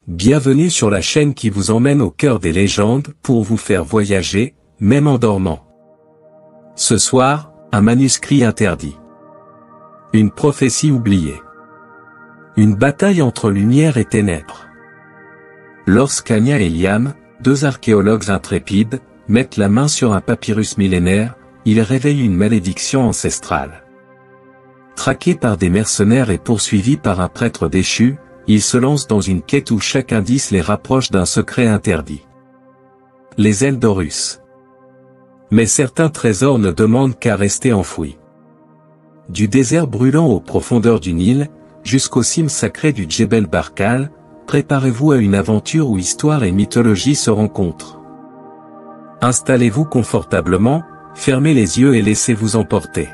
Bienvenue sur la chaîne qui vous emmène au cœur des légendes pour vous faire voyager, même en dormant. Ce soir, un manuscrit interdit. Une prophétie oubliée. Une bataille entre lumière et ténèbres. Lorsqu'Anya et Liam, deux archéologues intrépides, mettent la main sur un papyrus millénaire, ils réveillent une malédiction ancestrale. Traqués par des mercenaires et poursuivis par un prêtre déchu, ils se lancent dans une quête où chaque indice les rapproche d'un secret interdit. Les Eldorus. Mais certains trésors ne demandent qu'à rester enfouis. Du désert brûlant aux profondeurs du Nil, jusqu'aux cimes sacrées du Djebel Barkal, préparez-vous à une aventure où histoire et mythologie se rencontrent. Installez-vous confortablement, fermez les yeux et laissez-vous emporter.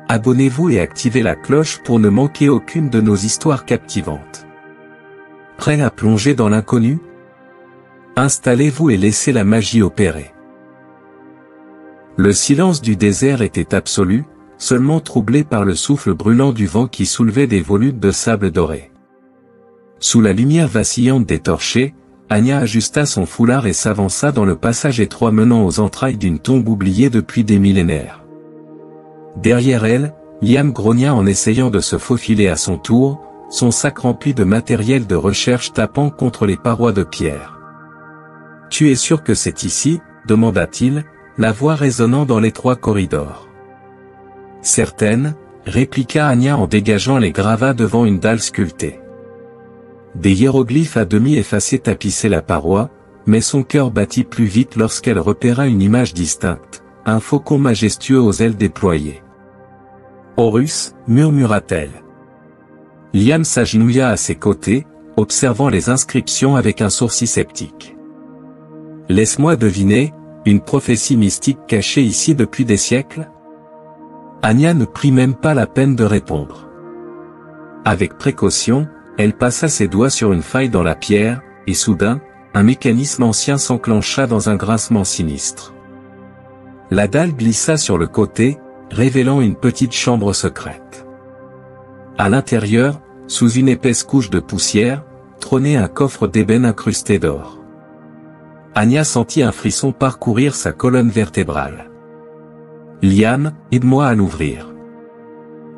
Abonnez-vous et activez la cloche pour ne manquer aucune de nos histoires captivantes. Prêt à plonger dans l'inconnu? Installez-vous et laissez la magie opérer. Le silence du désert était absolu, seulement troublé par le souffle brûlant du vent qui soulevait des volutes de sable doré. Sous la lumière vacillante des torchers, Anya ajusta son foulard et s'avança dans le passage étroit menant aux entrailles d'une tombe oubliée depuis des millénaires. Derrière elle, Liam grogna en essayant de se faufiler à son tour, son sac rempli de matériel de recherche tapant contre les parois de pierre. « Tu es sûr que c'est ici ?» demanda-t-il, la voix résonnant dans l'étroit corridor. « Certaine, » répliqua Anya en dégageant les gravats devant une dalle sculptée. Des hiéroglyphes à demi effacés tapissaient la paroi, mais son cœur battit plus vite lorsqu'elle repéra une image distincte, un faucon majestueux aux ailes déployées. « Horus » murmura-t-elle. Liam s'agenouilla à ses côtés, observant les inscriptions avec un sourcil sceptique. « Laisse-moi deviner, une prophétie mystique cachée ici depuis des siècles ?» Anya ne prit même pas la peine de répondre. Avec précaution, elle passa ses doigts sur une faille dans la pierre, et soudain, un mécanisme ancien s'enclencha dans un grincement sinistre. La dalle glissa sur le côté, révélant une petite chambre secrète. À l'intérieur, sous une épaisse couche de poussière, trônait un coffre d'ébène incrusté d'or. Anya sentit un frisson parcourir sa colonne vertébrale. « Liam, aide-moi à l'ouvrir. »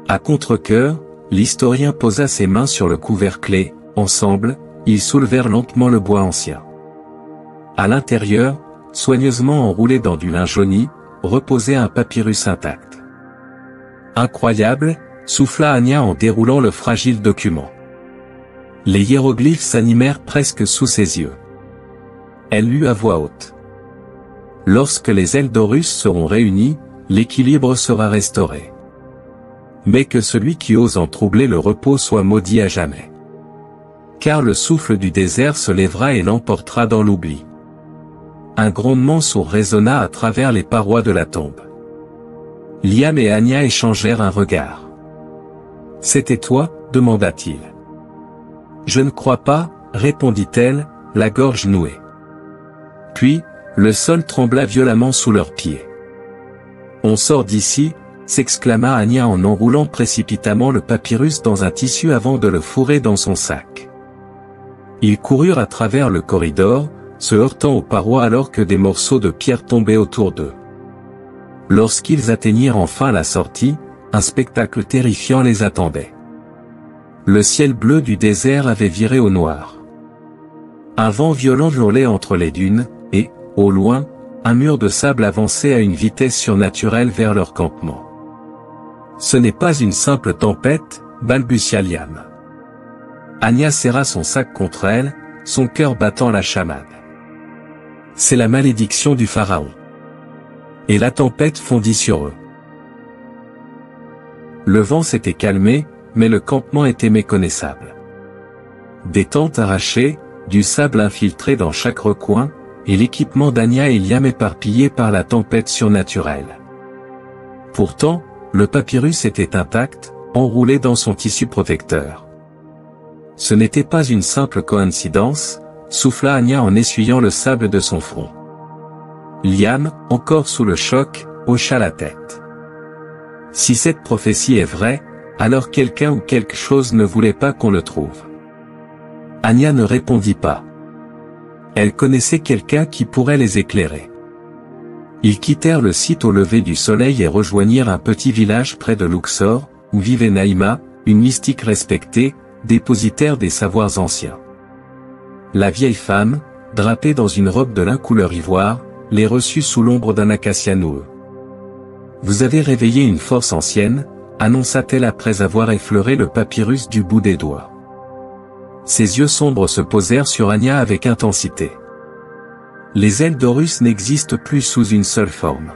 À contre-cœur, l'historien posa ses mains sur le couvercle et, ensemble, ils soulevèrent lentement le bois ancien. À l'intérieur, soigneusement enroulé dans du lin jauni, reposait un papyrus intact. « Incroyable !» souffla Anya en déroulant le fragile document. Les hiéroglyphes s'animèrent presque sous ses yeux. Elle lut à voix haute. « Lorsque les Eldorus seront réunis, l'équilibre sera restauré. Mais que celui qui ose en troubler le repos soit maudit à jamais. Car le souffle du désert se lèvera et l'emportera dans l'oubli. » Un grondement sourd résonna à travers les parois de la tombe. Liam et Anya échangèrent un regard. « C'était toi ?» demanda-t-il. « Je ne crois pas » répondit-elle, la gorge nouée. Puis, le sol trembla violemment sous leurs pieds. « On sort d'ici » s'exclama Anya en enroulant précipitamment le papyrus dans un tissu avant de le fourrer dans son sac. Ils coururent à travers le corridor, se heurtant aux parois alors que des morceaux de pierre tombaient autour d'eux. Lorsqu'ils atteignirent enfin la sortie, un spectacle terrifiant les attendait. Le ciel bleu du désert avait viré au noir. Un vent violent hurlait entre les dunes, et, au loin, un mur de sable avançait à une vitesse surnaturelle vers leur campement. « Ce n'est pas une simple tempête » balbutia Liam. Anya serra son sac contre elle, son cœur battant la chamade. « C'est la malédiction du pharaon. » Et la tempête fondit sur eux. Le vent s'était calmé, mais le campement était méconnaissable. Des tentes arrachées, du sable infiltré dans chaque recoin, et l'équipement d'Anya et Liam éparpillé par la tempête surnaturelle. Pourtant, le papyrus était intact, enroulé dans son tissu protecteur. Ce n'était pas une simple coïncidence, souffla Anya en essuyant le sable de son front. Liam, encore sous le choc, hocha la tête. Si cette prophétie est vraie, alors quelqu'un ou quelque chose ne voulait pas qu'on le trouve. Anya ne répondit pas. Elle connaissait quelqu'un qui pourrait les éclairer. Ils quittèrent le site au lever du soleil et rejoignirent un petit village près de Luxor, où vivait Naïma, une mystique respectée, dépositaire des savoirs anciens. La vieille femme, drapée dans une robe de lin couleur ivoire, les reçut sous l'ombre d'un acacia noueux. « Vous avez réveillé une force ancienne », annonça-t-elle après avoir effleuré le papyrus du bout des doigts. Ses yeux sombres se posèrent sur Anya avec intensité. Les ailes d'Horus n'existent plus sous une seule forme.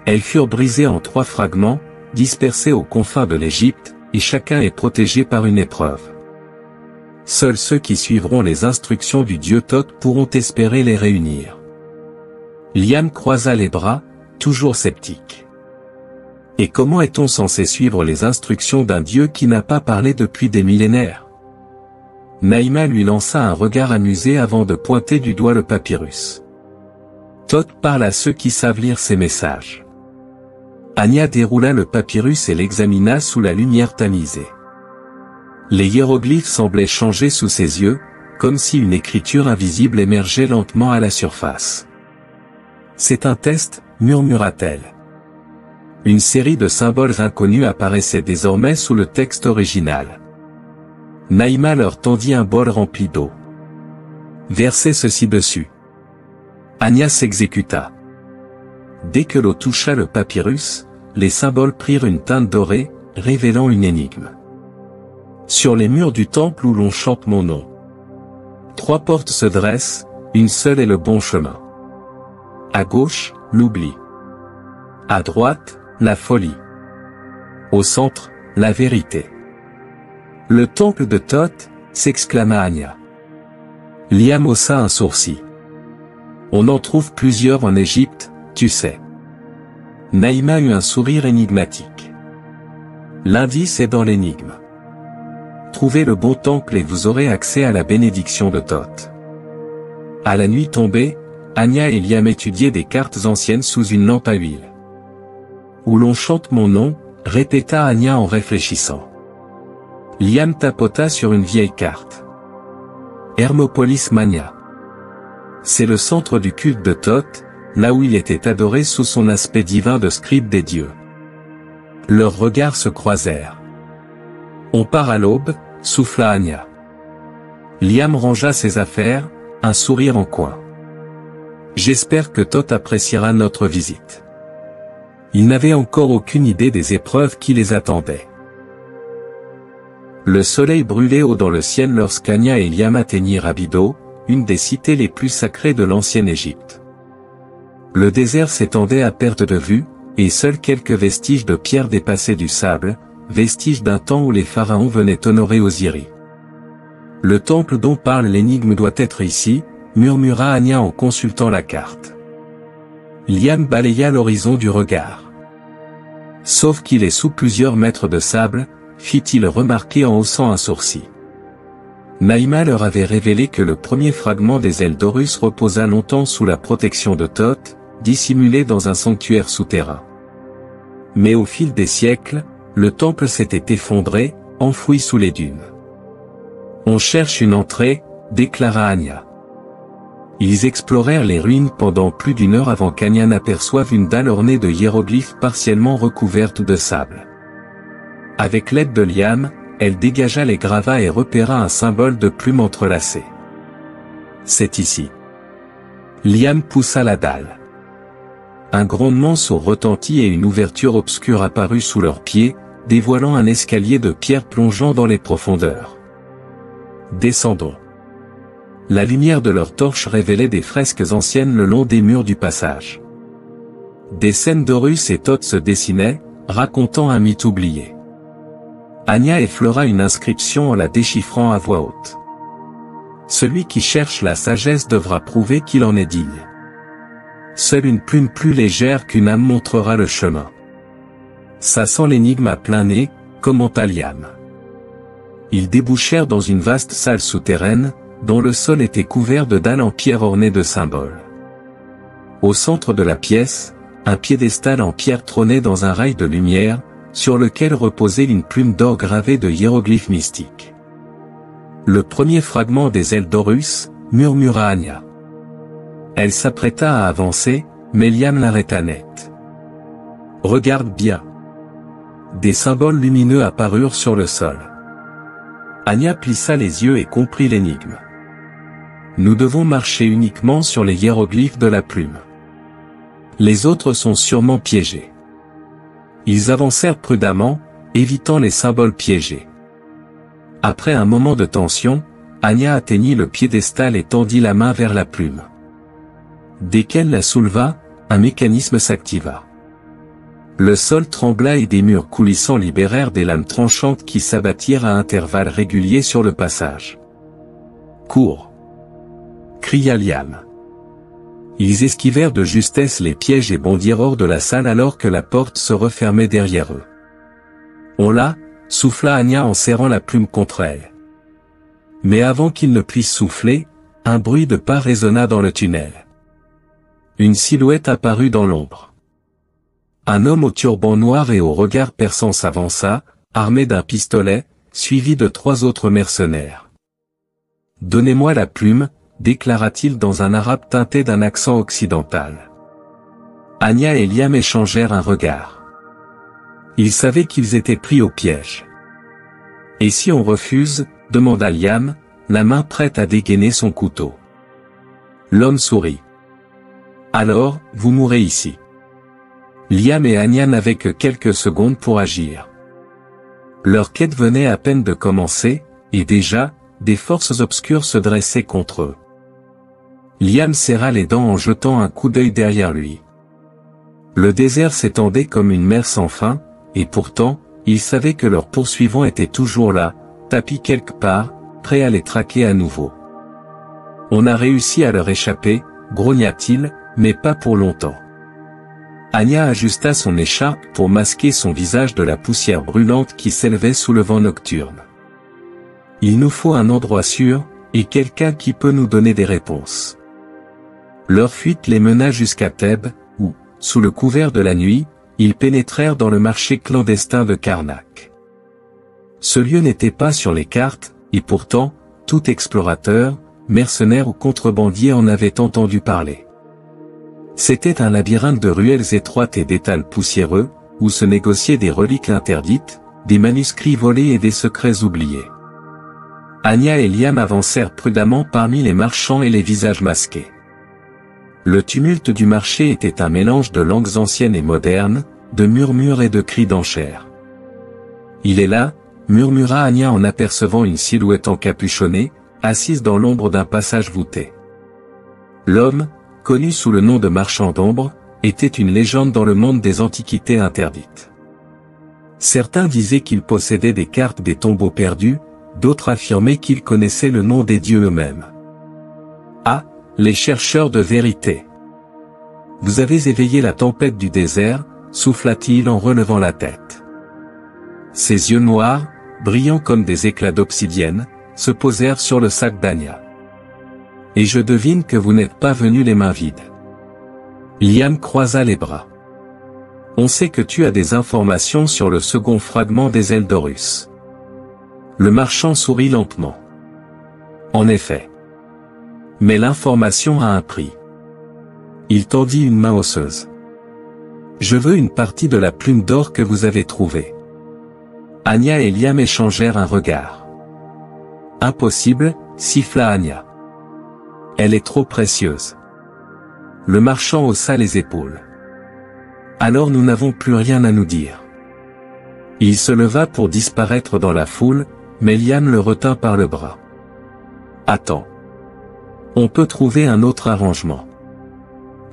Elles furent brisées en 3 fragments, dispersés aux confins de l'Égypte, et chacun est protégé par une épreuve. Seuls ceux qui suivront les instructions du dieu Thoth pourront espérer les réunir. Liam croisa les bras, toujours sceptique. Et comment est-on censé suivre les instructions d'un dieu qui n'a pas parlé depuis des millénaires? Naïma lui lança un regard amusé avant de pointer du doigt le papyrus. Thoth parle à ceux qui savent lire ses messages. Anya déroula le papyrus et l'examina sous la lumière tamisée. Les hiéroglyphes semblaient changer sous ses yeux, comme si une écriture invisible émergeait lentement à la surface. C'est un test, murmura-t-elle. Une série de symboles inconnus apparaissaient désormais sous le texte original. Naïma leur tendit un bol rempli d'eau. Versez ceci dessus. Anya s'exécuta. Dès que l'eau toucha le papyrus, les symboles prirent une teinte dorée, révélant une énigme. Sur les murs du temple où l'on chante mon nom. 3 portes se dressent, une seule est le bon chemin. À gauche, l'oubli. À droite, la folie. Au centre, la vérité. Le temple de Thoth, s'exclama Anya. Liam haussa un sourcil. On en trouve plusieurs en Égypte, tu sais. Naïma eut un sourire énigmatique. L'indice est dans l'énigme. Trouvez le bon temple et vous aurez accès à la bénédiction de Thoth. À la nuit tombée, Anya et Liam étudiaient des cartes anciennes sous une lampe à huile. Où l'on chante mon nom, répéta Anya en réfléchissant. Liam tapota sur une vieille carte. Hermopolis Mania. C'est le centre du culte de Thoth, là où il était adoré sous son aspect divin de scribe des dieux. Leurs regards se croisèrent. On part à l'aube, souffla Anya. Liam rangea ses affaires, un sourire en coin. J'espère que Thoth appréciera notre visite. Il n'avait encore aucune idée des épreuves qui les attendaient. Le soleil brûlait haut dans le ciel lorsqu'Anya et Liam atteignirent Abydos, une des cités les plus sacrées de l'ancienne Égypte. Le désert s'étendait à perte de vue, et seuls quelques vestiges de pierres dépassaient du sable, vestiges d'un temps où les pharaons venaient honorer Osiris. Le temple dont parle l'énigme doit être ici, murmura Anya en consultant la carte. Liam balaya l'horizon du regard. Sauf qu'il est sous plusieurs mètres de sable, fit-il remarquer en haussant un sourcil. Naïma leur avait révélé que le premier fragment des ailes d'Horus reposa longtemps sous la protection de Thoth, dissimulé dans un sanctuaire souterrain. Mais au fil des siècles, le temple s'était effondré, enfoui sous les dunes. On cherche une entrée, déclara Anya. Ils explorèrent les ruines pendant plus d'1 heure avant qu'Anya n'aperçoive une dalle ornée de hiéroglyphes partiellement recouverte de sable. Avec l'aide de Liam, elle dégagea les gravats et repéra un symbole de plumes entrelacées. C'est ici. Liam poussa la dalle. Un grondement sourd retentit et une ouverture obscure apparut sous leurs pieds, dévoilant un escalier de pierre plongeant dans les profondeurs. Descendons. La lumière de leurs torches révélait des fresques anciennes le long des murs du passage. Des scènes d'Horus et Thoth se dessinaient, racontant un mythe oublié. Anya effleura une inscription en la déchiffrant à voix haute. Celui qui cherche la sagesse devra prouver qu'il en est digne. Seule une plume plus légère qu'une âme montrera le chemin. Ça sent l'énigme à plein nez, commenta Liam. Ils débouchèrent dans une vaste salle souterraine, dont le sol était couvert de dalles en pierre ornées de symboles. Au centre de la pièce, un piédestal en pierre trônait dans un rail de lumière, sur lequel reposait une plume d'or gravée de hiéroglyphes mystiques. Le premier fragment des ailes d'Horus, murmura Anya. Elle s'apprêta à avancer, mais Liam l'arrêta net. Regarde bien. Des symboles lumineux apparurent sur le sol. Anya plissa les yeux et comprit l'énigme. Nous devons marcher uniquement sur les hiéroglyphes de la plume. Les autres sont sûrement piégés. Ils avancèrent prudemment, évitant les symboles piégés. Après un moment de tension, Anya atteignit le piédestal et tendit la main vers la plume. Dès qu'elle la souleva, un mécanisme s'activa. Le sol trembla et des murs coulissants libérèrent des lames tranchantes qui s'abattirent à intervalles réguliers sur le passage. « Cours !» cria Liam. Ils esquivèrent de justesse les pièges et bondirent hors de la salle alors que la porte se refermait derrière eux. « On l'a !» souffla Anya en serrant la plume contre elle. Mais avant qu'il ne puisse souffler, un bruit de pas résonna dans le tunnel. Une silhouette apparut dans l'ombre. Un homme au turban noir et au regard perçant s'avança, armé d'un pistolet, suivi de 3 autres mercenaires. « Donnez-moi la plume », déclara-t-il dans un arabe teinté d'un accent occidental. Anya et Liam échangèrent un regard. Ils savaient qu'ils étaient pris au piège. « Et si on refuse ?» demanda Liam, la main prête à dégainer son couteau. L'homme sourit. « Alors, vous mourrez ici. » Liam et Anya n'avaient que quelques secondes pour agir. Leur quête venait à peine de commencer, et déjà, des forces obscures se dressaient contre eux. Liam serra les dents en jetant un coup d'œil derrière lui. Le désert s'étendait comme une mer sans fin, et pourtant, il savait que leurs poursuivants étaient toujours là, tapis quelque part, prêts à les traquer à nouveau. « On a réussi à leur échapper, » grogna-t-il, mais pas pour longtemps. Anya ajusta son écharpe pour masquer son visage de la poussière brûlante qui s'élevait sous le vent nocturne. « Il nous faut un endroit sûr, et quelqu'un qui peut nous donner des réponses. » Leur fuite les mena jusqu'à Thèbes, où, sous le couvert de la nuit, ils pénétrèrent dans le marché clandestin de Karnak. Ce lieu n'était pas sur les cartes, et pourtant, tout explorateur, mercenaire ou contrebandier en avait entendu parler. C'était un labyrinthe de ruelles étroites et d'étals poussiéreux, où se négociaient des reliques interdites, des manuscrits volés et des secrets oubliés. Anya et Liam avancèrent prudemment parmi les marchands et les visages masqués. Le tumulte du marché était un mélange de langues anciennes et modernes, de murmures et de cris d'enchères. « Il est là !» murmura Anya en apercevant une silhouette encapuchonnée, assise dans l'ombre d'un passage voûté. L'homme, connu sous le nom de marchand d'ombre, était une légende dans le monde des antiquités interdites. Certains disaient qu'il possédait des cartes des tombeaux perdus, d'autres affirmaient qu'il connaissait le nom des dieux eux-mêmes. Ah, les chercheurs de vérité! Vous avez éveillé la tempête du désert, souffla-t-il en relevant la tête. Ses yeux noirs, brillants comme des éclats d'obsidienne, se posèrent sur le sac d'Anya. Et je devine que vous n'êtes pas venu les mains vides. Liam croisa les bras. On sait que tu as des informations sur le second fragment des ailes d'Horus. Le marchand sourit lentement. En effet. Mais l'information a un prix. Il tendit une main osseuse. Je veux une partie de la plume d'or que vous avez trouvée. Anya et Liam échangèrent un regard. Impossible, siffla Anya. Elle est trop précieuse. Le marchand haussa les épaules. Alors nous n'avons plus rien à nous dire. Il se leva pour disparaître dans la foule, mais Liam le retint par le bras. Attends. On peut trouver un autre arrangement.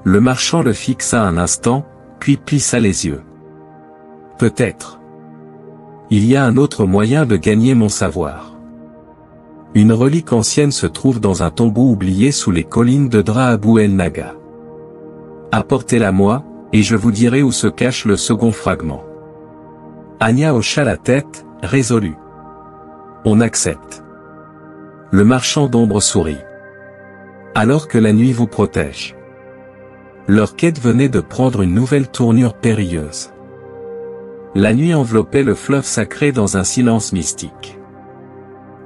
Le marchand le fixa un instant, puis plissa les yeux. Peut-être. Il y a un autre moyen de gagner mon savoir. Une relique ancienne se trouve dans un tombeau oublié sous les collines de Drahabou el Naga. Apportez-la-moi, et je vous dirai où se cache le second fragment. Anya hocha la tête, résolue. On accepte. Le marchand d'ombre sourit. Alors que la nuit vous protège. Leur quête venait de prendre une nouvelle tournure périlleuse. La nuit enveloppait le fleuve sacré dans un silence mystique.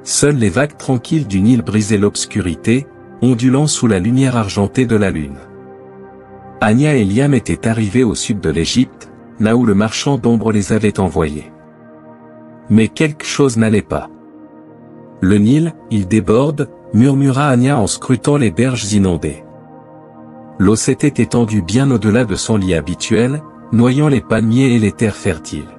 Seules les vagues tranquilles du Nil brisaient l'obscurité, ondulant sous la lumière argentée de la lune. Anya et Liam étaient arrivés au sud de l'Égypte, là où le marchand d'ombre les avait envoyés. Mais quelque chose n'allait pas. Le Nil, il déborde, murmura Anya en scrutant les berges inondées. L'eau s'était étendue bien au-delà de son lit habituel, noyant les palmiers et les terres fertiles.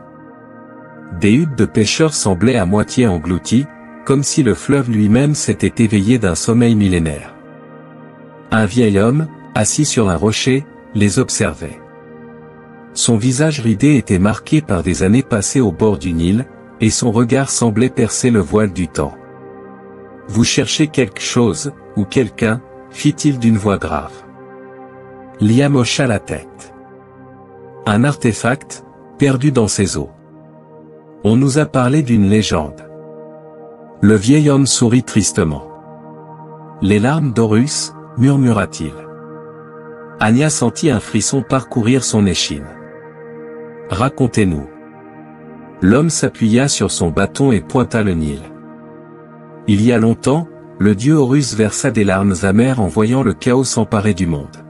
Des huttes de pêcheurs semblaient à moitié englouties, comme si le fleuve lui-même s'était éveillé d'un sommeil millénaire. Un vieil homme, assis sur un rocher, les observait. Son visage ridé était marqué par des années passées au bord du Nil, et son regard semblait percer le voile du temps. « Vous cherchez quelque chose, ou quelqu'un » fit-il d'une voix grave. Liam hocha la tête. « Un artefact, perdu dans ces eaux. On nous a parlé d'une légende. » Le vieil homme sourit tristement. « Les larmes d'Horus » murmura-t-il. Anya sentit un frisson parcourir son échine. « Racontez-nous. » L'homme s'appuya sur son bâton et pointa le Nil. « Il y a longtemps, le dieu Horus versa des larmes amères en voyant le chaos s'emparer du monde.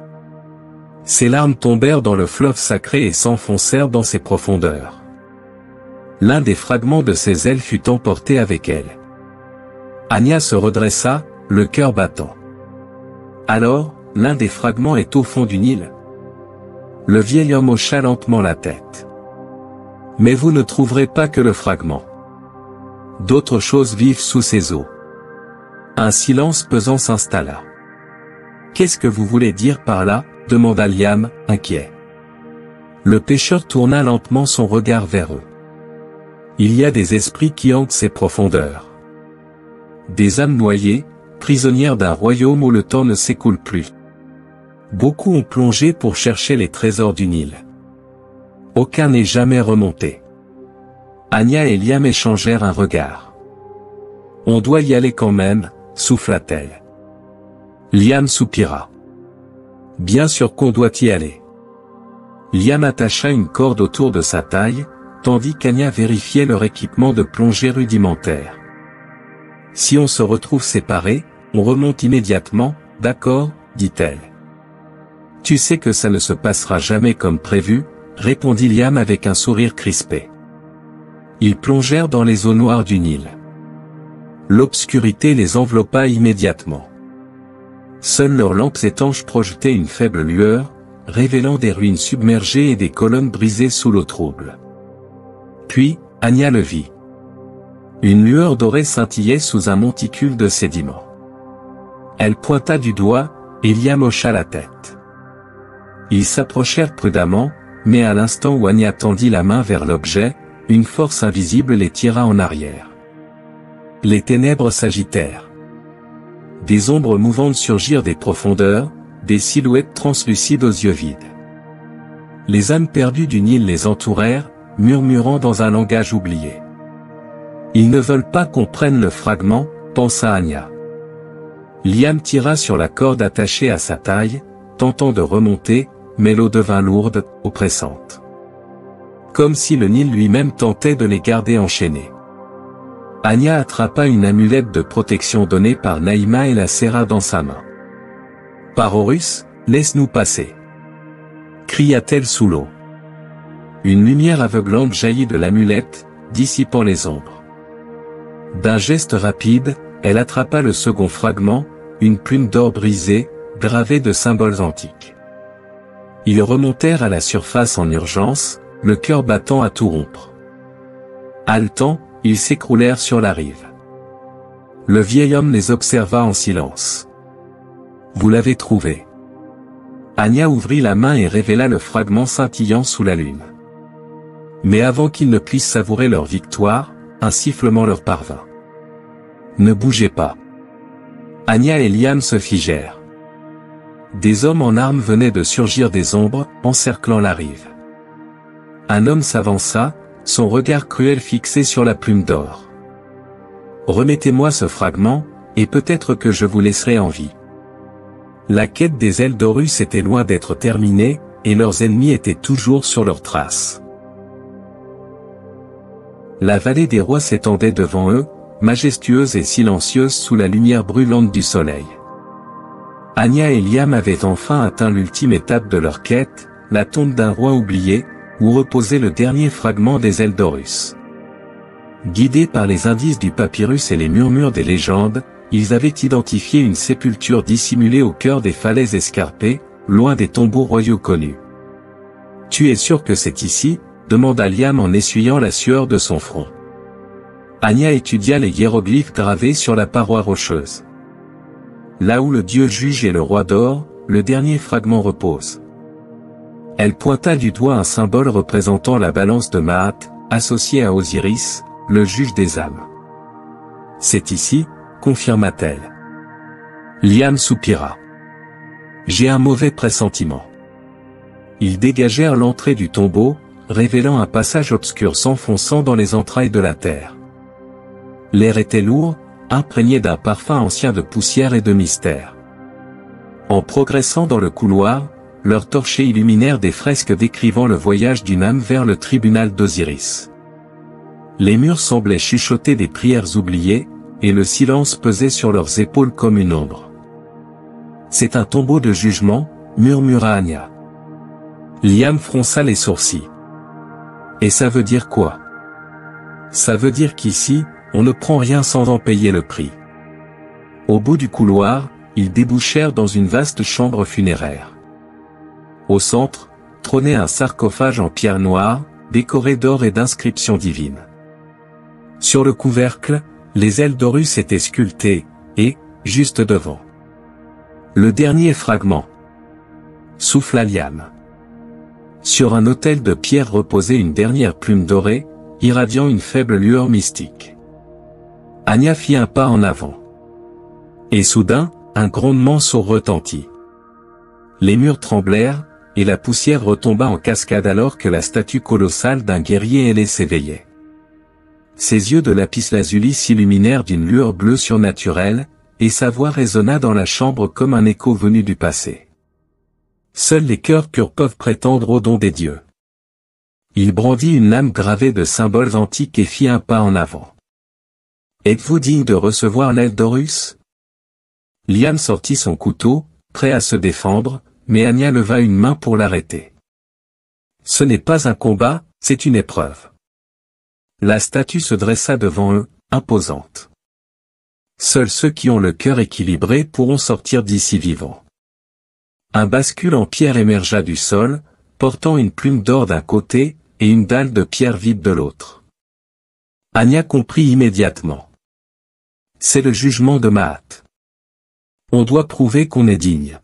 Ces larmes tombèrent dans le fleuve sacré et s'enfoncèrent dans ses profondeurs. L'un des fragments de ses ailes fut emporté avec elle. » Anya se redressa, le cœur battant. « Alors, l'un des fragments est au fond du Nil ?» Le vieil homme hocha lentement la tête. « Mais vous ne trouverez pas que le fragment. D'autres choses vivent sous ces eaux. » Un silence pesant s'installa. « Qu'est-ce que vous voulez dire par là ?» demanda Liam, inquiet. Le pêcheur tourna lentement son regard vers eux. « Il y a des esprits qui hantent ces profondeurs. Des âmes noyées, prisonnières d'un royaume où le temps ne s'écoule plus. Beaucoup ont plongé pour chercher les trésors du Nil. Aucun n'est jamais remonté. » Anya et Liam échangèrent un regard. « On doit y aller quand même, » souffla-t-elle. Liam soupira. « Bien sûr qu'on doit y aller. » Liam attacha une corde autour de sa taille, tandis qu'Anya vérifiait leur équipement de plongée rudimentaire. « Si on se retrouve séparés, on remonte immédiatement, d'accord, dit-elle. « Tu sais que ça ne se passera jamais comme prévu, » répondit Liam avec un sourire crispé. Ils plongèrent dans les eaux noires du Nil. L'obscurité les enveloppa immédiatement. Seules leurs lampes étanches projetaient une faible lueur, révélant des ruines submergées et des colonnes brisées sous l'eau trouble. Puis, Anya le vit. Une lueur dorée scintillait sous un monticule de sédiments. Elle pointa du doigt, et Liam hocha la tête. Ils s'approchèrent prudemment, mais à l'instant où Anya tendit la main vers l'objet, une force invisible les tira en arrière. Les ténèbres s'agitèrent. Des ombres mouvantes surgirent des profondeurs, des silhouettes translucides aux yeux vides. Les âmes perdues du Nil les entourèrent, murmurant dans un langage oublié. Ils ne veulent pas qu'on prenne le fragment, pensa Anya. Liam tira sur la corde attachée à sa taille, tentant de remonter, mais l'eau devint lourde, oppressante. Comme si le Nil lui-même tentait de les garder enchaînés. Anya attrapa une amulette de protection donnée par Naïma et la serra dans sa main. « Par Horus, laisse-nous passer !» cria-t-elle sous l'eau. Une lumière aveuglante jaillit de l'amulette, dissipant les ombres. D'un geste rapide, elle attrapa le second fragment, une plume d'or brisée, gravée de symboles antiques. Ils remontèrent à la surface en urgence, le cœur battant à tout rompre. Haletant, ils s'écroulèrent sur la rive. Le vieil homme les observa en silence. « Vous l'avez trouvé. » Anya ouvrit la main et révéla le fragment scintillant sous la lune. Mais avant qu'ils ne puissent savourer leur victoire, un sifflement leur parvint. « Ne bougez pas. » Anya et Liam se figèrent. Des hommes en armes venaient de surgir des ombres, encerclant la rive. Un homme s'avança, son regard cruel fixé sur la plume d'or. « Remettez-moi ce fragment, et peut-être que je vous laisserai en vie. » La quête des ailes d'Horus était loin d'être terminée, et leurs ennemis étaient toujours sur leurs traces. La vallée des rois s'étendait devant eux, majestueuse et silencieuse sous la lumière brûlante du soleil. Anya et Liam avaient enfin atteint l'ultime étape de leur quête, la tombe d'un roi oublié, où reposait le dernier fragment des ailes d'Horus. Guidés par les indices du papyrus et les murmures des légendes, ils avaient identifié une sépulture dissimulée au cœur des falaises escarpées, loin des tombeaux royaux connus. « Tu es sûr que c'est ici ?» demanda Liam en essuyant la sueur de son front. Anya étudia les hiéroglyphes gravés sur la paroi rocheuse. Là où le dieu juge et le roi dort, le dernier fragment repose. Elle pointa du doigt un symbole représentant la balance de Maat, associée à Osiris, le juge des âmes. « C'est ici », confirma-t-elle. Liam soupira. « J'ai un mauvais pressentiment. » Ils dégagèrent l'entrée du tombeau, révélant un passage obscur s'enfonçant dans les entrailles de la terre. L'air était lourd, imprégné d'un parfum ancien de poussière et de mystère. En progressant dans le couloir, leurs torchers illuminèrent des fresques décrivant le voyage d'une âme vers le tribunal d'Osiris. Les murs semblaient chuchoter des prières oubliées, et le silence pesait sur leurs épaules comme une ombre. « C'est un tombeau de jugement », murmura Anya. Liam fronça les sourcils. « Et ça veut dire quoi ? » ?»« Ça veut dire qu'ici, on ne prend rien sans en payer le prix. » Au bout du couloir, ils débouchèrent dans une vaste chambre funéraire. Au centre, trônait un sarcophage en pierre noire, décoré d'or et d'inscriptions divines. Sur le couvercle, les ailes d'Horus étaient sculptées, et, juste devant, le dernier fragment. Souffla Liam. Sur un autel de pierre reposait une dernière plume dorée, irradiant une faible lueur mystique. Anya fit un pas en avant. Et soudain, un grondement sourd retentit. Les murs tremblèrent, et la poussière retomba en cascade alors que la statue colossale d'un guerrier ailé s'éveillait. Ses yeux de lapis-lazuli s'illuminèrent d'une lueur bleue surnaturelle, et sa voix résonna dans la chambre comme un écho venu du passé. Seuls les cœurs purs peuvent prétendre au don des dieux. Il brandit une lame gravée de symboles antiques et fit un pas en avant. « Êtes-vous digne de recevoir l'aide d'Horus ?» Liam sortit son couteau, prêt à se défendre, mais Anya leva une main pour l'arrêter. « Ce n'est pas un combat, c'est une épreuve. » La statue se dressa devant eux, imposante. Seuls ceux qui ont le cœur équilibré pourront sortir d'ici vivants. Un bascule en pierre émergea du sol, portant une plume d'or d'un côté, et une dalle de pierre vide de l'autre. Anya comprit immédiatement. C'est le jugement de Maat. On doit prouver qu'on est digne.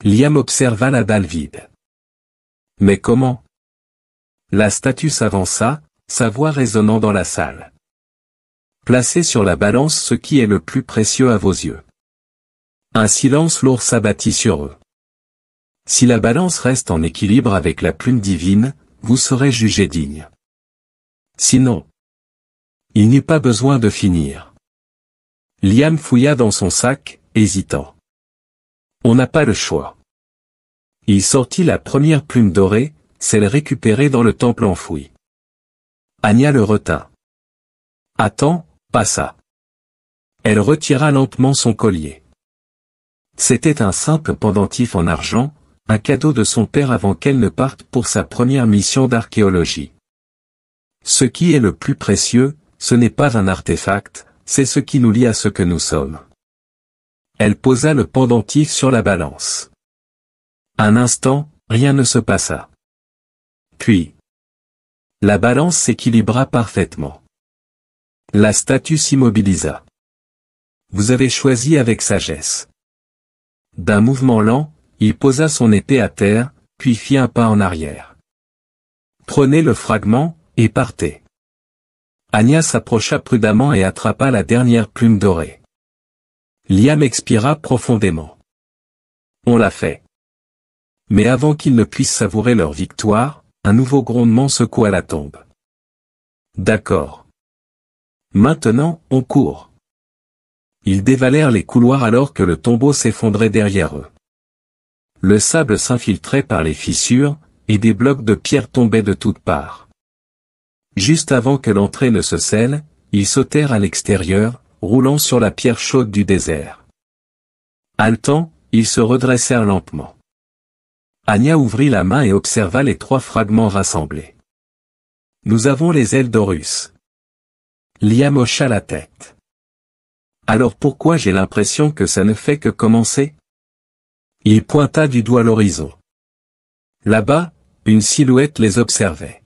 Liam observa la dalle vide. Mais comment ? La statue s'avança, sa voix résonnant dans la salle. Placez sur la balance ce qui est le plus précieux à vos yeux. Un silence lourd s'abattit sur eux. Si la balance reste en équilibre avec la plume divine, vous serez jugés dignes. Sinon, il n'y eut pas besoin de finir. Liam fouilla dans son sac, hésitant. On n'a pas le choix. Il sortit la première plume dorée, celle récupérée dans le temple enfoui. Anya le retint. Attends, pas ça. Elle retira lentement son collier. C'était un simple pendentif en argent, un cadeau de son père avant qu'elle ne parte pour sa première mission d'archéologie. Ce qui est le plus précieux, ce n'est pas un artefact, c'est ce qui nous lie à ce que nous sommes. Elle posa le pendentif sur la balance. Un instant, rien ne se passa. Puis, la balance s'équilibra parfaitement. La statue s'immobilisa. Vous avez choisi avec sagesse. D'un mouvement lent, il posa son épée à terre, puis fit un pas en arrière. Prenez le fragment, et partez. Anya s'approcha prudemment et attrapa la dernière plume dorée. Liam expira profondément. On l'a fait. Mais avant qu'ils ne puissent savourer leur victoire, un nouveau grondement secoua la tombe. D'accord. Maintenant, on court. Ils dévalèrent les couloirs alors que le tombeau s'effondrait derrière eux. Le sable s'infiltrait par les fissures, et des blocs de pierre tombaient de toutes parts. Juste avant que l'entrée ne se scelle, ils sautèrent à l'extérieur, roulant sur la pierre chaude du désert. Haletant, ils se redressèrent lentement. Anya ouvrit la main et observa les 3 fragments rassemblés. Nous avons les ailes d'Horus. Liam hocha la tête. Alors pourquoi j'ai l'impression que ça ne fait que commencer? Il pointa du doigt l'horizon. Là-bas, une silhouette les observait.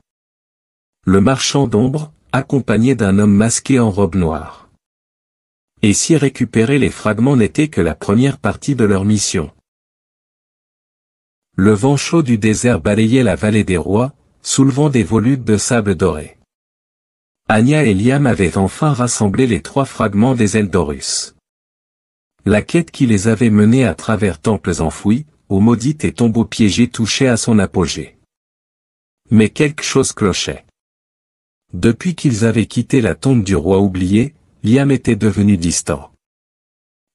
Le marchand d'ombre, accompagné d'un homme masqué en robe noire. Et si récupérer les fragments n'était que la première partie de leur mission. Le vent chaud du désert balayait la vallée des rois, soulevant des volutes de sable doré. Anya et Liam avaient enfin rassemblé les 3 fragments des ailes d'Horus. La quête qui les avait menés à travers temples enfouis, aux maudites et tombeaux piégés touchait à son apogée. Mais quelque chose clochait. Depuis qu'ils avaient quitté la tombe du roi oublié, Liam était devenu distant.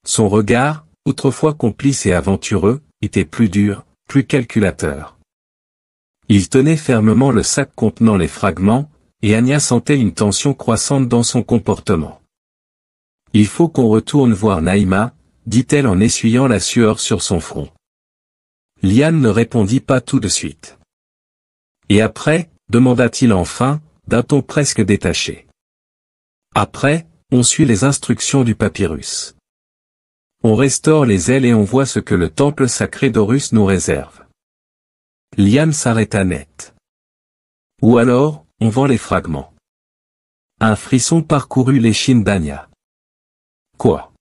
Son regard, autrefois complice et aventureux, était plus dur, plus calculateur. Il tenait fermement le sac contenant les fragments, et Anya sentait une tension croissante dans son comportement. « Il faut qu'on retourne voir Naïma », dit-elle en essuyant la sueur sur son front. Liam ne répondit pas tout de suite. « Et après » demanda-t-il enfin, d'un ton presque détaché. « Après, on suit les instructions du papyrus. On restaure les ailes et on voit ce que le temple sacré d'Horus nous réserve. » Liam s'arrêta net. « Ou alors, on vend les fragments. » Un frisson parcourut l'échine d'Anya. « Quoi ?»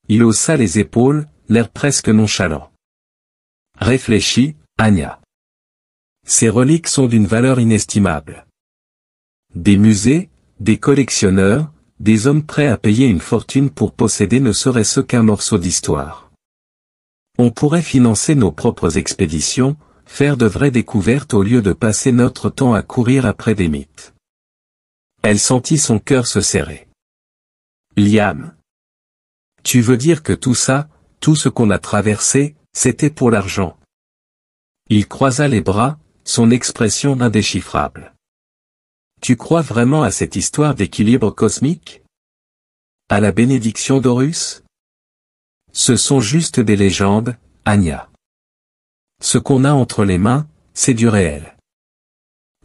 Il haussa les épaules, l'air presque nonchalant. « Réfléchis, Anya. Ces reliques sont d'une valeur inestimable. Des musées, des collectionneurs, des hommes prêts à payer une fortune pour posséder ne serait-ce qu'un morceau d'histoire. On pourrait financer nos propres expéditions, faire de vraies découvertes au lieu de passer notre temps à courir après des mythes. » Elle sentit son cœur se serrer. « Liam. Tu veux dire que tout ça, tout ce qu'on a traversé, c'était pour l'argent? » Il croisa les bras, son expression indéchiffrable. « Tu crois vraiment à cette histoire d'équilibre cosmique? À la bénédiction d'Horus? Ce sont juste des légendes, Anya. Ce qu'on a entre les mains, c'est du réel.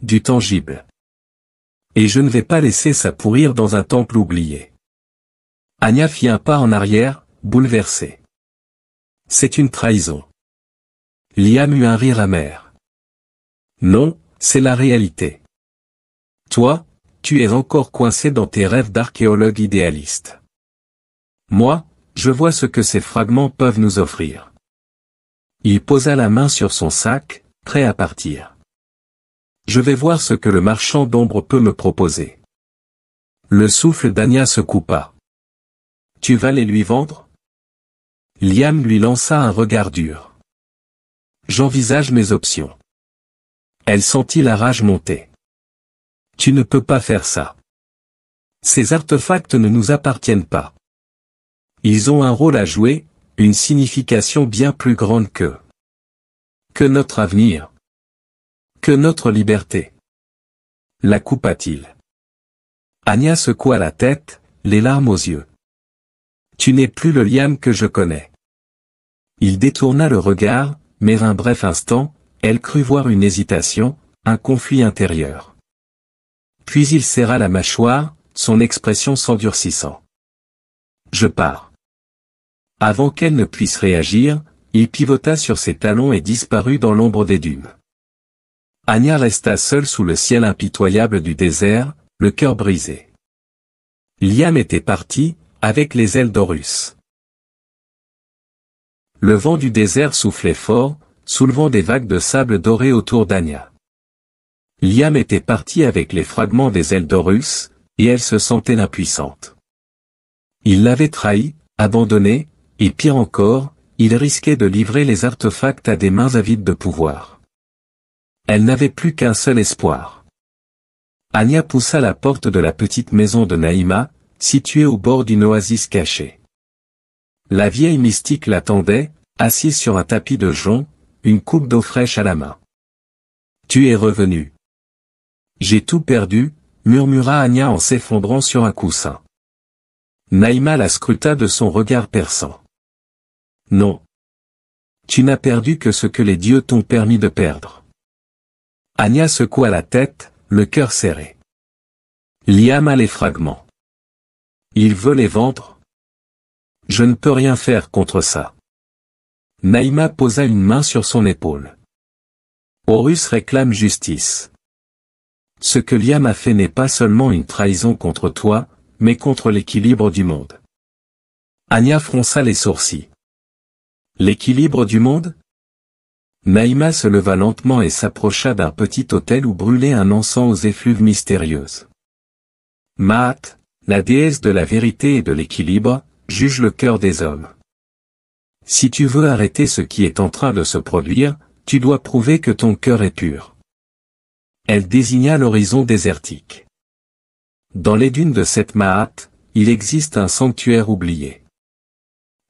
Du tangible. Et je ne vais pas laisser ça pourrir dans un temple oublié. » Anya fit un pas en arrière, bouleversée. « C'est une trahison. » Liam eut un rire amer. « Non, c'est la réalité. Toi, tu es encore coincé dans tes rêves d'archéologue idéaliste. Moi, je vois ce que ces fragments peuvent nous offrir. » Il posa la main sur son sac, prêt à partir. « Je vais voir ce que le marchand d'ombre peut me proposer. » Le souffle d'Anya se coupa. « Tu vas les lui vendre? » Liam lui lança un regard dur. « J'envisage mes options. » Elle sentit la rage monter. « Tu ne peux pas faire ça. Ces artefacts ne nous appartiennent pas. Ils ont un rôle à jouer, une signification bien plus grande que notre avenir. Que notre liberté. » La coupa-t-il. Anya secoua la tête, les larmes aux yeux. « Tu n'es plus le Liam que je connais. » Il détourna le regard, mais un bref instant, elle crut voir une hésitation, un conflit intérieur. Puis il serra la mâchoire, son expression s'endurcissant. « Je pars. » Avant qu'elle ne puisse réagir, il pivota sur ses talons et disparut dans l'ombre des dunes. Anya resta seule sous le ciel impitoyable du désert, le cœur brisé. Liam était parti, avec les ailes d'Horus. Le vent du désert soufflait fort, soulevant des vagues de sable doré autour d'Anya. Liam était parti avec les fragments des ailes d'Horus, et elle se sentait impuissante. Il l'avait trahi, abandonné, et pire encore, il risquait de livrer les artefacts à des mains avides de pouvoir. Elle n'avait plus qu'un seul espoir. Anya poussa la porte de la petite maison de Naïma, située au bord d'une oasis cachée. La vieille mystique l'attendait, assise sur un tapis de jonc, une coupe d'eau fraîche à la main. « Tu es revenu. » « J'ai tout perdu, murmura Anya en s'effondrant sur un coussin. Naïma la scruta de son regard perçant. Non. Tu n'as perdu que ce que les dieux t'ont permis de perdre. Anya secoua la tête, le cœur serré. Liam a les fragments. Il veut les vendre. Je ne peux rien faire contre ça. Naïma posa une main sur son épaule. Horus réclame justice. Ce que Liam a fait n'est pas seulement une trahison contre toi, mais contre l'équilibre du monde. Anya fronça les sourcils. L'équilibre du monde? Naïma se leva lentement et s'approcha d'un petit autel où brûlait un encens aux effluves mystérieuses. Maat, la déesse de la vérité et de l'équilibre, juge le cœur des hommes. Si tu veux arrêter ce qui est en train de se produire, tu dois prouver que ton cœur est pur. Elle désigna l'horizon désertique. Dans les dunes de cette Maat, il existe un sanctuaire oublié.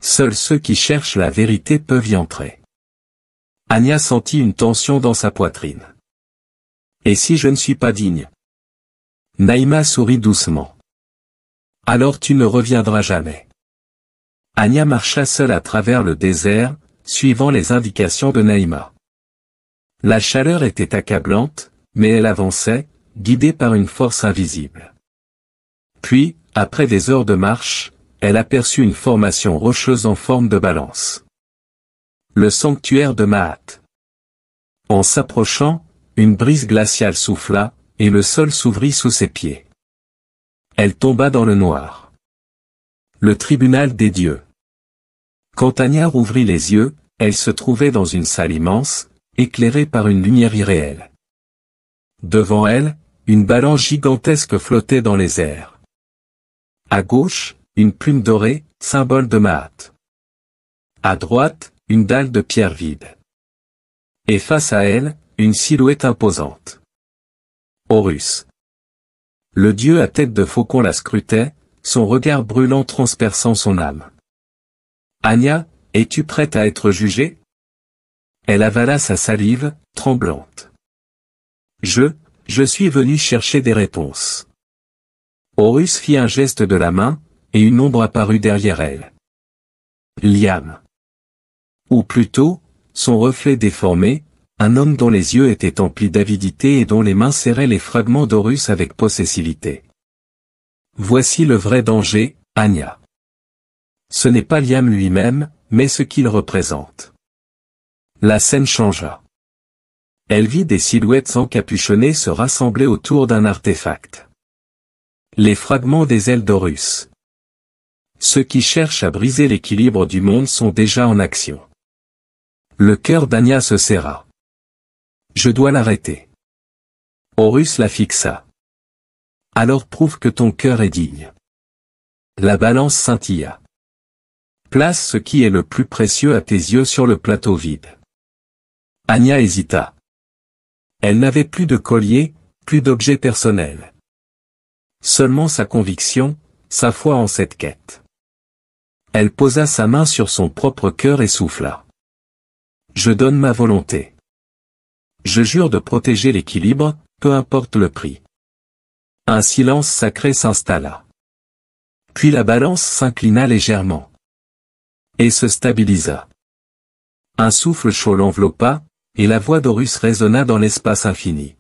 Seuls ceux qui cherchent la vérité peuvent y entrer. Anya sentit une tension dans sa poitrine. Et si je ne suis pas digne? Naïma sourit doucement. Alors tu ne reviendras jamais. Anya marcha seule à travers le désert, suivant les indications de Naïma. La chaleur était accablante, mais elle avançait, guidée par une force invisible. Puis, après des heures de marche, elle aperçut une formation rocheuse en forme de balance. Le sanctuaire de Maat. En s'approchant, une brise glaciale souffla, et le sol s'ouvrit sous ses pieds. Elle tomba dans le noir. Le tribunal des dieux. Quand Anya rouvrit les yeux, elle se trouvait dans une salle immense, éclairée par une lumière irréelle. Devant elle, une balance gigantesque flottait dans les airs. À gauche, une plume dorée, symbole de Maat. À droite, une dalle de pierre vide. Et face à elle, une silhouette imposante. Horus. Le dieu à tête de faucon la scrutait, son regard brûlant transperçant son âme. Anya, es-tu prête à être jugée? Elle avala sa salive, tremblante. Je suis venu chercher des réponses. Horus fit un geste de la main, et une ombre apparut derrière elle. Liam. Ou plutôt, son reflet déformé, un homme dont les yeux étaient emplis d'avidité et dont les mains serraient les fragments d'Horus avec possessivité. Voici le vrai danger, Anya. Ce n'est pas Liam lui-même, mais ce qu'il représente. La scène changea. Elle vit des silhouettes encapuchonnées se rassembler autour d'un artefact. Les fragments des ailes d'Horus. Ceux qui cherchent à briser l'équilibre du monde sont déjà en action. Le cœur d'Anya se serra. Je dois l'arrêter. Horus la fixa. Alors prouve que ton cœur est digne. La balance scintilla. Place ce qui est le plus précieux à tes yeux sur le plateau vide. Anya hésita. Elle n'avait plus de collier, plus d'objet personnel. Seulement sa conviction, sa foi en cette quête. Elle posa sa main sur son propre cœur et souffla. Je donne ma volonté. Je jure de protéger l'équilibre, peu importe le prix. Un silence sacré s'installa. Puis la balance s'inclina légèrement. Et se stabilisa. Un souffle chaud l'enveloppa, et la voix d'Horus résonna dans l'espace infini.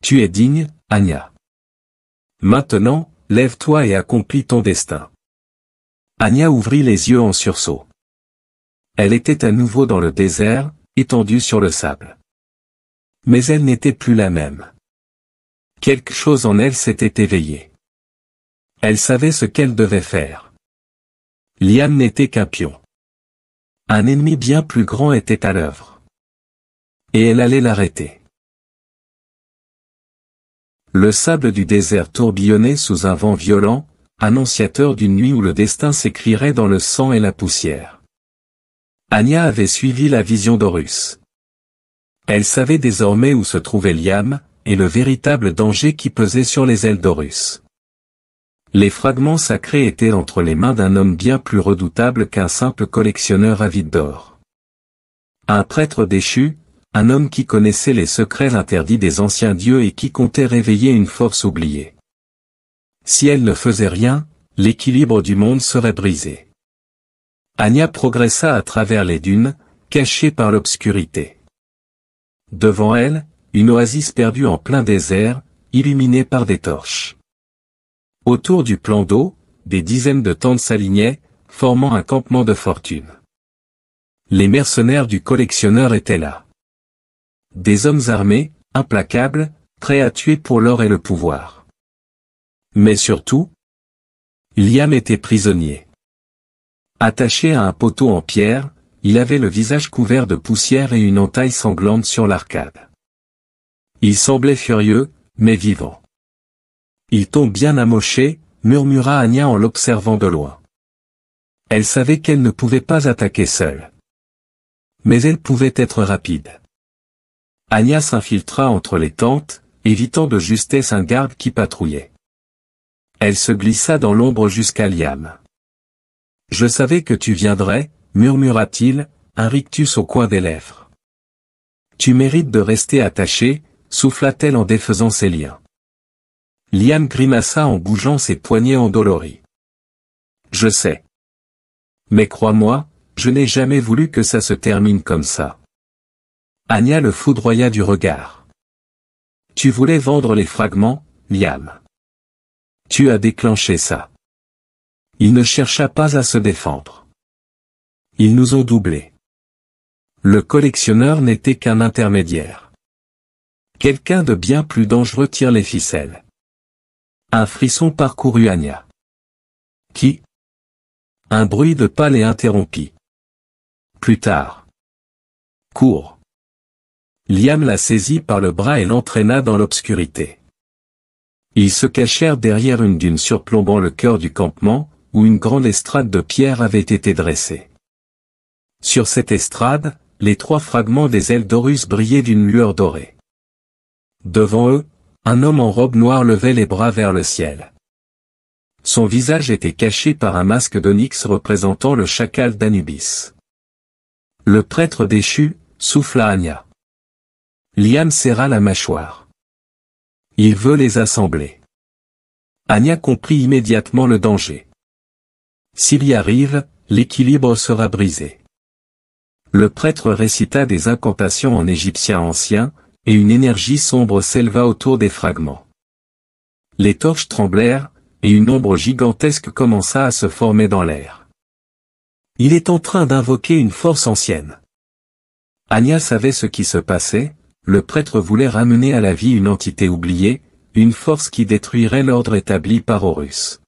Tu es digne, Anya. Maintenant, lève-toi et accomplis ton destin. Anya ouvrit les yeux en sursaut. Elle était à nouveau dans le désert, étendue sur le sable. Mais elle n'était plus la même. Quelque chose en elle s'était éveillé. Elle savait ce qu'elle devait faire. Liam n'était qu'un pion. Un ennemi bien plus grand était à l'œuvre. Et elle allait l'arrêter. Le sable du désert tourbillonnait sous un vent violent, annonciateur d'une nuit où le destin s'écrirait dans le sang et la poussière. Anya avait suivi la vision d'Horus. Elle savait désormais où se trouvait Liam, et le véritable danger qui pesait sur les ailes d'Horus. Les fragments sacrés étaient entre les mains d'un homme bien plus redoutable qu'un simple collectionneur avide d'or. Un prêtre déchu, un homme qui connaissait les secrets interdits des anciens dieux et qui comptait réveiller une force oubliée. Si elle ne faisait rien, l'équilibre du monde serait brisé. Anya progressa à travers les dunes, cachée par l'obscurité. Devant elle, une oasis perdue en plein désert, illuminée par des torches. Autour du plan d'eau, des dizaines de tentes s'alignaient, formant un campement de fortune. Les mercenaires du collectionneur étaient là. Des hommes armés, implacables, prêts à tuer pour l'or et le pouvoir. Mais surtout, Liam était prisonnier. Attaché à un poteau en pierre, il avait le visage couvert de poussière et une entaille sanglante sur l'arcade. Il semblait furieux, mais vivant. Il tombe bien amoché, murmura Anya en l'observant de loin. Elle savait qu'elle ne pouvait pas attaquer seule. Mais elle pouvait être rapide. Anya s'infiltra entre les tentes, évitant de justesse un garde qui patrouillait. Elle se glissa dans l'ombre jusqu'à Liam. « Je savais que tu viendrais, » murmura-t-il, un rictus au coin des lèvres. « Tu mérites de rester attaché, » souffla-t-elle en défaisant ses liens. Liam grimaça en bougeant ses poignets endoloris. « Je sais. Mais crois-moi, je n'ai jamais voulu que ça se termine comme ça. » Anya le foudroya du regard. « Tu voulais vendre les fragments, Liam. Tu as déclenché ça. » Il ne chercha pas à se défendre. Ils nous ont doublés. Le collectionneur n'était qu'un intermédiaire. Quelqu'un de bien plus dangereux tire les ficelles. Un frisson parcourut Anya. Qui? Un bruit de pas les interrompit. Plus tard. Cours. Liam la saisit par le bras et l'entraîna dans l'obscurité. Ils se cachèrent derrière une dune surplombant le cœur du campement, où une grande estrade de pierre avait été dressée. Sur cette estrade, les 3 fragments des ailes d'Horus brillaient d'une lueur dorée. Devant eux, un homme en robe noire levait les bras vers le ciel. Son visage était caché par un masque d'onyx représentant le chacal d'Anubis. Le prêtre déchu, souffla Anya. Liam serra la mâchoire. Il veut les assembler. Anya comprit immédiatement le danger. S'il y arrive, l'équilibre sera brisé. Le prêtre récita des incantations en égyptien ancien, et une énergie sombre s'éleva autour des fragments. Les torches tremblèrent, et une ombre gigantesque commença à se former dans l'air. Il est en train d'invoquer une force ancienne. Anya savait ce qui se passait, le prêtre voulait ramener à la vie une entité oubliée, une force qui détruirait l'ordre établi par Horus.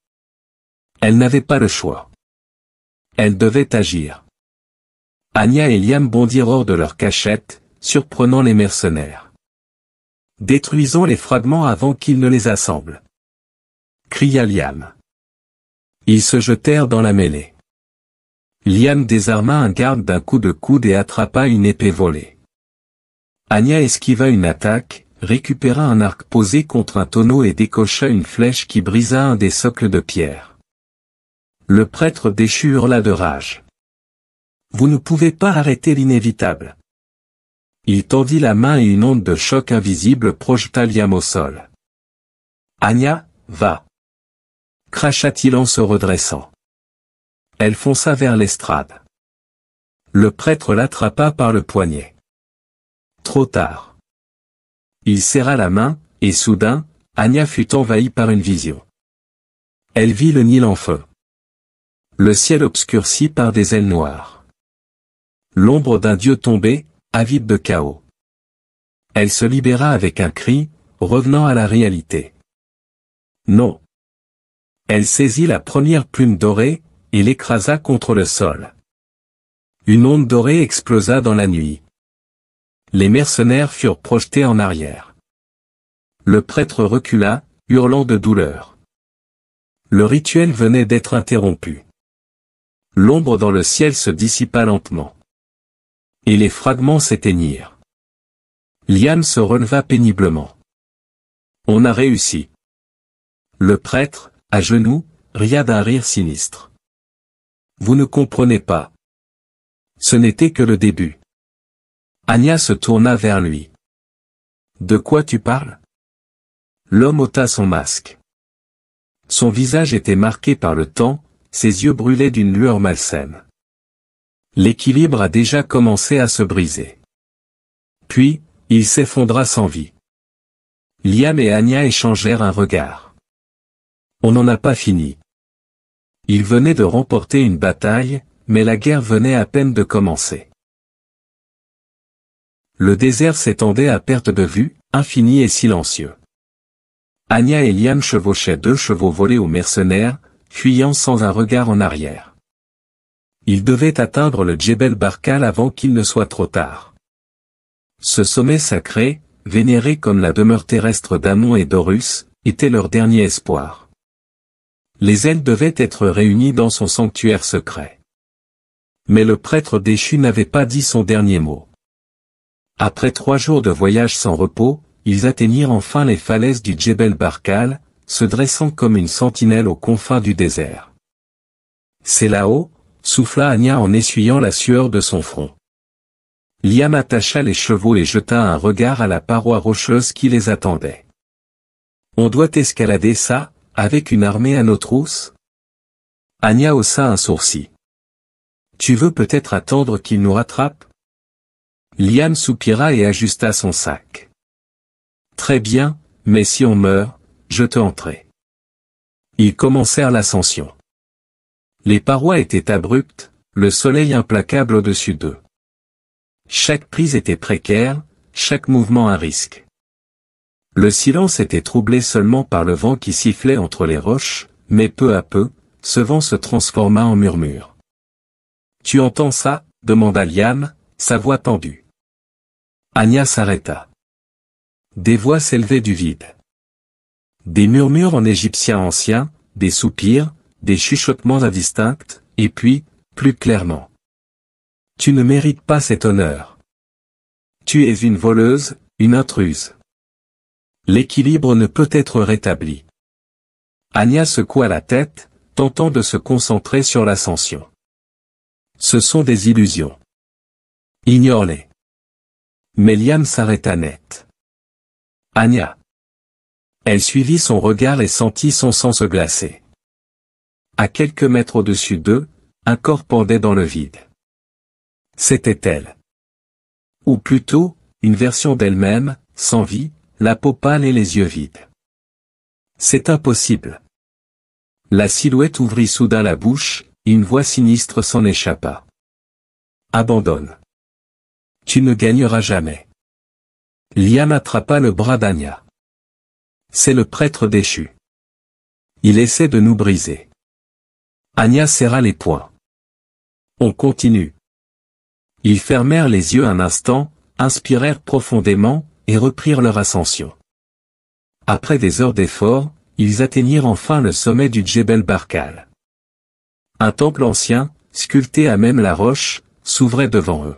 Elle n'avait pas le choix. Elle devait agir. Anya et Liam bondirent hors de leur cachette, surprenant les mercenaires. « Détruisons les fragments avant qu'ils ne les assemblent !» cria Liam. Ils se jetèrent dans la mêlée. Liam désarma un garde d'un coup de coude et attrapa une épée volée. Anya esquiva une attaque, récupéra un arc posé contre un tonneau et décocha une flèche qui brisa un des socles de pierre. Le prêtre déchu hurla de rage. « Vous ne pouvez pas arrêter l'inévitable. » Il tendit la main et une onde de choc invisible projeta Liam au sol. « Anya, va !» cracha-t-il en se redressant. Elle fonça vers l'estrade. Le prêtre l'attrapa par le poignet. Trop tard. Il serra la main, et soudain, Anya fut envahie par une vision. Elle vit le Nil en feu. Le ciel obscurci par des ailes noires. L'ombre d'un dieu tombé, avide de chaos. Elle se libéra avec un cri, revenant à la réalité. Non. Elle saisit la première plume dorée, et l'écrasa contre le sol. Une onde dorée explosa dans la nuit. Les mercenaires furent projetés en arrière. Le prêtre recula, hurlant de douleur. Le rituel venait d'être interrompu. L'ombre dans le ciel se dissipa lentement. Et les fragments s'éteignirent. Liam se releva péniblement. On a réussi. Le prêtre, à genoux, ria d'un rire sinistre. Vous ne comprenez pas. Ce n'était que le début. Anya se tourna vers lui. De quoi tu parles? L'homme ôta son masque. Son visage était marqué par le temps, ses yeux brûlaient d'une lueur malsaine. L'équilibre a déjà commencé à se briser. Puis, il s'effondra sans vie. Liam et Anya échangèrent un regard. On n'en a pas fini. Ils venaient de remporter une bataille, mais la guerre venait à peine de commencer. Le désert s'étendait à perte de vue, infini et silencieux. Anya et Liam chevauchaient 2 chevaux volés aux mercenaires, fuyant sans un regard en arrière. Ils devaient atteindre le Djebel Barkal avant qu'il ne soit trop tard. Ce sommet sacré, vénéré comme la demeure terrestre d'Amon et d'Horus, était leur dernier espoir. Les ailes devaient être réunies dans son sanctuaire secret. Mais le prêtre déchu n'avait pas dit son dernier mot. Après 3 jours de voyage sans repos, ils atteignirent enfin les falaises du Djebel Barkal, se dressant comme une sentinelle aux confins du désert. C'est là-haut, souffla Anya en essuyant la sueur de son front. Liam attacha les chevaux et jeta un regard à la paroi rocheuse qui les attendait. On doit escalader ça, avec une armée à nos trousses? Anya haussa un sourcil. Tu veux peut-être attendre qu'il nous rattrape? Liam soupira et ajusta son sac. Très bien, mais si on meurt, je te hanterai. Ils commencèrent l'ascension. Les parois étaient abruptes, le soleil implacable au-dessus d'eux. Chaque prise était précaire, chaque mouvement un risque. Le silence était troublé seulement par le vent qui sifflait entre les roches, mais peu à peu, ce vent se transforma en murmure. « Tu entends ça ?» demanda Liam, sa voix tendue. Anya s'arrêta. Des voix s'élevaient du vide. Des murmures en égyptien ancien, des soupirs, des chuchotements indistincts, et puis, plus clairement. « Tu ne mérites pas cet honneur. Tu es une voleuse, une intruse. L'équilibre ne peut être rétabli. » Anya secoua la tête, tentant de se concentrer sur l'ascension. Ce sont des illusions. Ignore-les. Mais Liam s'arrêta net. Anya. Elle suivit son regard et sentit son sang se glacer. À quelques mètres au-dessus d'eux, un corps pendait dans le vide. C'était elle. Ou plutôt, une version d'elle-même, sans vie, la peau pâle et les yeux vides. C'est impossible. La silhouette ouvrit soudain la bouche, et une voix sinistre s'en échappa. Abandonne. Tu ne gagneras jamais. Liam attrapa le bras d'Anya. C'est le prêtre déchu. Il essaie de nous briser. Anya serra les poings. On continue. Ils fermèrent les yeux un instant, inspirèrent profondément, et reprirent leur ascension. Après des heures d'effort, ils atteignirent enfin le sommet du Djebel Barkal. Un temple ancien, sculpté à même la roche, s'ouvrait devant eux.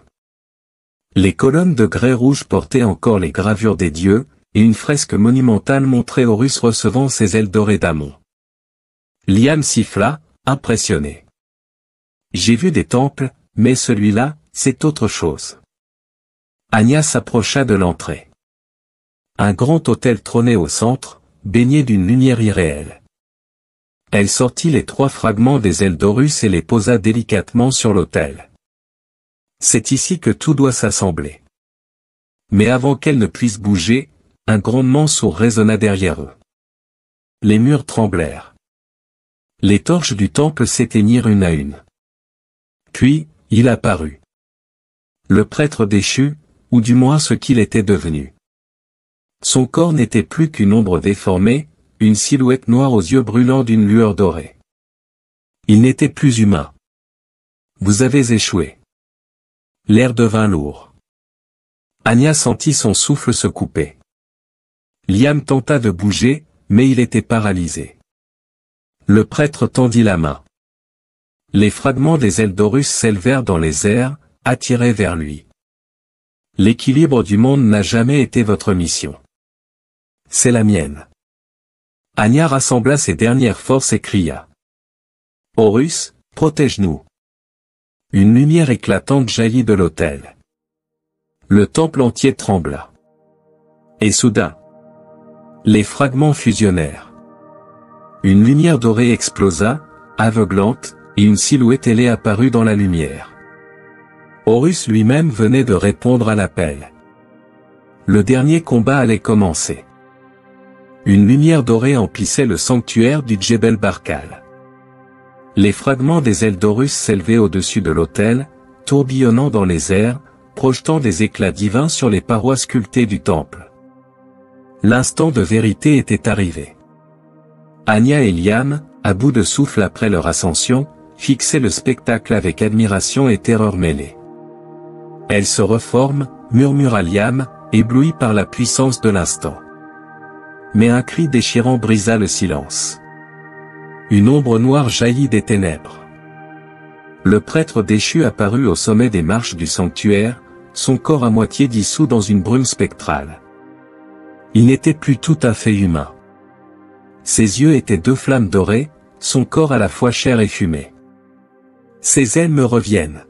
Les colonnes de grès rouge portaient encore les gravures des dieux, et une fresque monumentale montrait Horus recevant ses ailes dorées d'Amon. Liam siffla, impressionné. J'ai vu des temples, mais celui-là, c'est autre chose. Anya s'approcha de l'entrée. Un grand autel trônait au centre, baigné d'une lumière irréelle. Elle sortit les 3 fragments des ailes d'Horus et les posa délicatement sur l'autel. C'est ici que tout doit s'assembler. Mais avant qu'elle ne puisse bouger, un grondement sourd résonna derrière eux. Les murs tremblèrent. Les torches du temple s'éteignirent une à une. Puis, il apparut. Le prêtre déchu, ou du moins ce qu'il était devenu. Son corps n'était plus qu'une ombre déformée, une silhouette noire aux yeux brûlants d'une lueur dorée. Il n'était plus humain. Vous avez échoué. L'air devint lourd. Anya sentit son souffle se couper. Liam tenta de bouger, mais il était paralysé. Le prêtre tendit la main. Les fragments des ailes d'Horus s'élevèrent dans les airs, attirés vers lui. L'équilibre du monde n'a jamais été votre mission. C'est la mienne. Anya rassembla ses dernières forces et cria. Horus, protège-nous. Une lumière éclatante jaillit de l'autel. Le temple entier trembla. Et soudain, les fragments fusionnèrent. Une lumière dorée explosa, aveuglante, et une silhouette ailée apparut dans la lumière. Horus lui-même venait de répondre à l'appel. Le dernier combat allait commencer. Une lumière dorée emplissait le sanctuaire du Djebel Barkal. Les fragments des ailes d'Horus s'élevaient au-dessus de l'autel, tourbillonnant dans les airs, projetant des éclats divins sur les parois sculptées du temple. L'instant de vérité était arrivé. Anya et Liam, à bout de souffle après leur ascension, fixaient le spectacle avec admiration et terreur mêlées. « Elle se reforme », murmura Liam, ébloui par la puissance de l'instant. Mais un cri déchirant brisa le silence. Une ombre noire jaillit des ténèbres. Le prêtre déchu apparut au sommet des marches du sanctuaire, son corps à moitié dissous dans une brume spectrale. Il n'était plus tout à fait humain. Ses yeux étaient deux flammes dorées, son corps à la fois chair et fumée. Ses ailes me reviennent.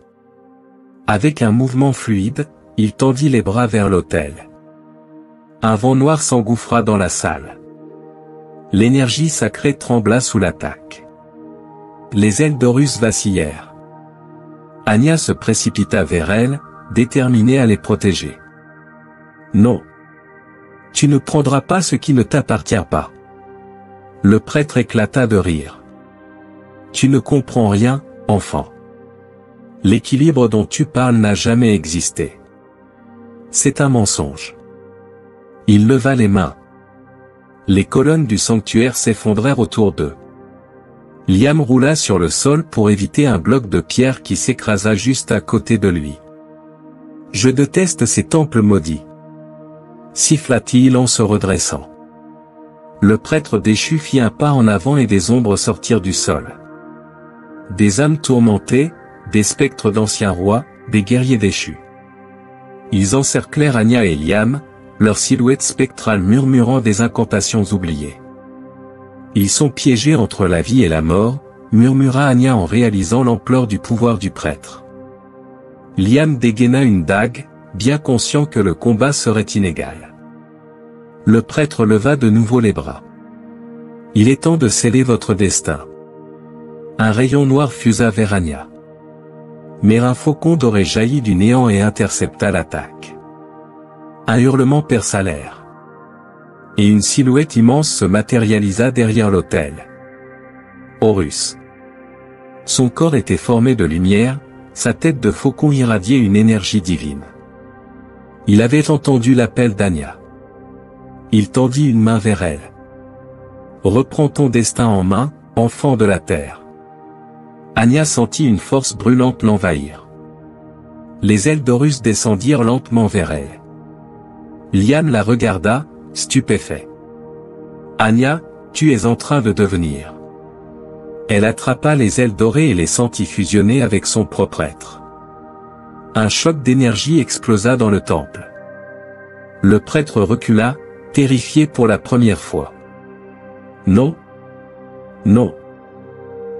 Avec un mouvement fluide, il tendit les bras vers l'autel. Un vent noir s'engouffra dans la salle. L'énergie sacrée trembla sous l'attaque. Les ailes d'Horus vacillèrent. Anya se précipita vers elle, déterminée à les protéger. « Non. Tu ne prendras pas ce qui ne t'appartient pas. » Le prêtre éclata de rire. « Tu ne comprends rien, enfant. L'équilibre dont tu parles n'a jamais existé. C'est un mensonge. » Il leva les mains. Les colonnes du sanctuaire s'effondrèrent autour d'eux. Liam roula sur le sol pour éviter un bloc de pierre qui s'écrasa juste à côté de lui. « Je déteste ces temples maudits. » siffla-t-il en se redressant. Le prêtre déchu fit un pas en avant et des ombres sortirent du sol. Des âmes tourmentées, des spectres d'anciens rois, des guerriers déchus. Ils encerclèrent Anya et Liam, leurs silhouettes spectrales murmurant des incantations oubliées. « Ils sont piégés entre la vie et la mort », murmura Anya en réalisant l'ampleur du pouvoir du prêtre. Liam dégaina une dague, bien conscient que le combat serait inégal. Le prêtre leva de nouveau les bras. « Il est temps de sceller votre destin. » Un rayon noir fusa vers Anya. Mais un faucon doré jaillit du néant et intercepta l'attaque. Un hurlement perça l'air. Et une silhouette immense se matérialisa derrière l'autel. Horus. Son corps était formé de lumière, sa tête de faucon irradiait une énergie divine. Il avait entendu l'appel d'Anya. Il tendit une main vers elle. « Reprends ton destin en main, enfant de la terre. » Anya sentit une force brûlante l'envahir. Les ailes d'Horus descendirent lentement vers elle. Liam la regarda, stupéfait. « Anya, tu es en train de devenir. » Elle attrapa les ailes dorées et les sentit fusionner avec son propre être. Un choc d'énergie explosa dans le temple. Le prêtre recula, terrifié pour la première fois. « Non. Non. »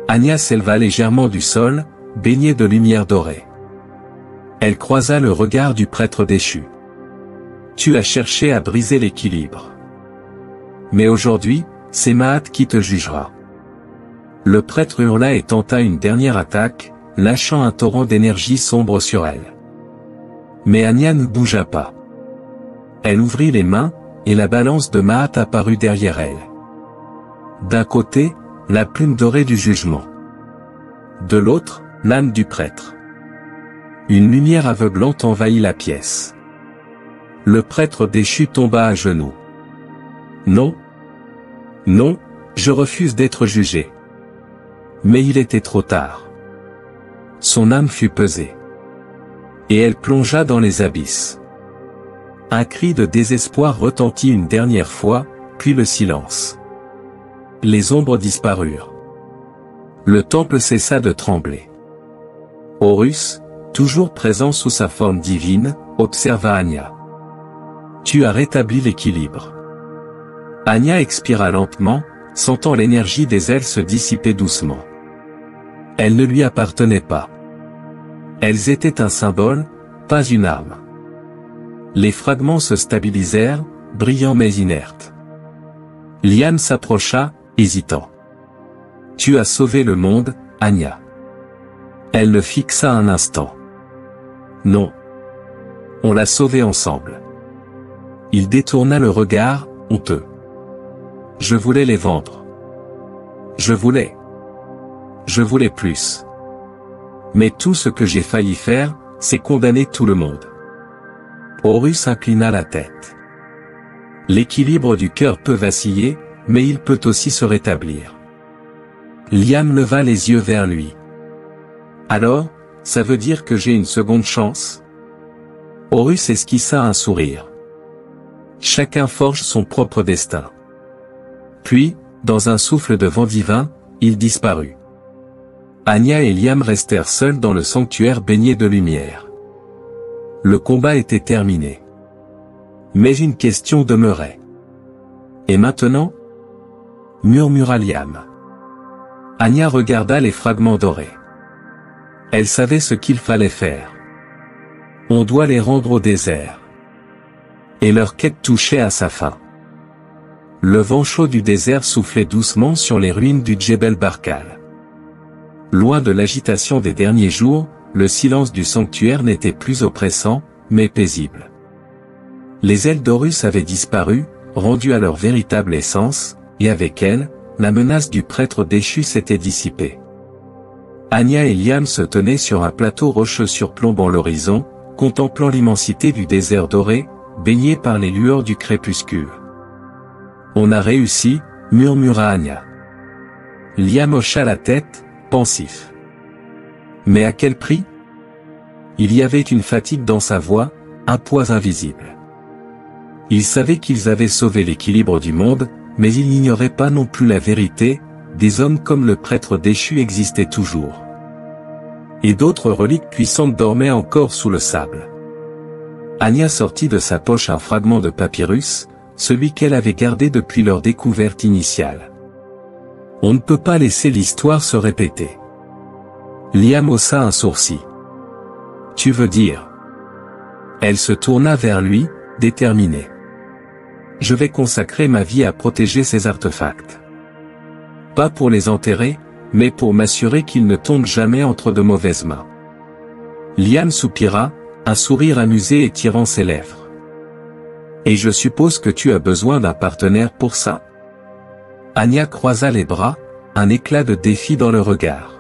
Anya s'éleva légèrement du sol, baignée de lumière dorée. Elle croisa le regard du prêtre déchu. Tu as cherché à briser l'équilibre. Mais aujourd'hui, c'est Maat qui te jugera. Le prêtre hurla et tenta une dernière attaque, lâchant un torrent d'énergie sombre sur elle. Mais Anya ne bougea pas. Elle ouvrit les mains, et la balance de Maat apparut derrière elle. D'un côté, la plume dorée du jugement. De l'autre, l'âme du prêtre. Une lumière aveuglante envahit la pièce. Le prêtre déchu tomba à genoux. Non. Non, je refuse d'être jugé. Mais il était trop tard. Son âme fut pesée. Et elle plongea dans les abysses. Un cri de désespoir retentit une dernière fois, puis le silence. Les ombres disparurent. Le temple cessa de trembler. Horus, toujours présent sous sa forme divine, observa Anya. Tu as rétabli l'équilibre. Anya expira lentement, sentant l'énergie des ailes se dissiper doucement. Elles ne lui appartenaient pas. Elles étaient un symbole, pas une arme. Les fragments se stabilisèrent, brillants mais inertes. Liam s'approcha, hésitant. « Tu as sauvé le monde, Anya. » Elle le fixa un instant. « Non. On l'a sauvé ensemble. » Il détourna le regard, honteux. « Je voulais les vendre. Je voulais plus. Mais tout ce que j'ai failli faire, c'est condamner tout le monde. » Horus inclina la tête. L'équilibre du cœur peut vaciller, mais il peut aussi se rétablir. Liam leva les yeux vers lui. Alors, ça veut dire que j'ai une seconde chance? Horus esquissa un sourire. Chacun forge son propre destin. Puis, dans un souffle de vent divin, il disparut. Anya et Liam restèrent seuls dans le sanctuaire baigné de lumière. Le combat était terminé. Mais une question demeurait. Et maintenant? Murmura Liam. Anya regarda les fragments dorés. Elle savait ce qu'il fallait faire. On doit les rendre au désert. Et leur quête touchait à sa fin. Le vent chaud du désert soufflait doucement sur les ruines du Djebel Barkal. Loin de l'agitation des derniers jours, le silence du sanctuaire n'était plus oppressant, mais paisible. Les ailes d'Horus avaient disparu, rendues à leur véritable essence, et avec elles, la menace du prêtre déchu s'était dissipée. Anya et Liam se tenaient sur un plateau rocheux surplombant l'horizon, contemplant l'immensité du désert doré, baigné par les lueurs du crépuscule. « On a réussi, » murmura Anya. Liam hocha la tête, pensif. Mais à quel prix? Il y avait une fatigue dans sa voix, un poids invisible. Il savait qu'ils avaient sauvé l'équilibre du monde, mais il n'ignorait pas non plus la vérité, des hommes comme le prêtre déchu existaient toujours. Et d'autres reliques puissantes dormaient encore sous le sable. Anya sortit de sa poche un fragment de papyrus, celui qu'elle avait gardé depuis leur découverte initiale. On ne peut pas laisser l'histoire se répéter. Liam haussa un sourcil. Tu veux dire? Elle se tourna vers lui, déterminée. Je vais consacrer ma vie à protéger ces artefacts. Pas pour les enterrer, mais pour m'assurer qu'ils ne tombent jamais entre de mauvaises mains. Liam soupira, un sourire amusé étirant ses lèvres. Et je suppose que tu as besoin d'un partenaire pour ça? Anya croisa les bras, un éclat de défi dans le regard.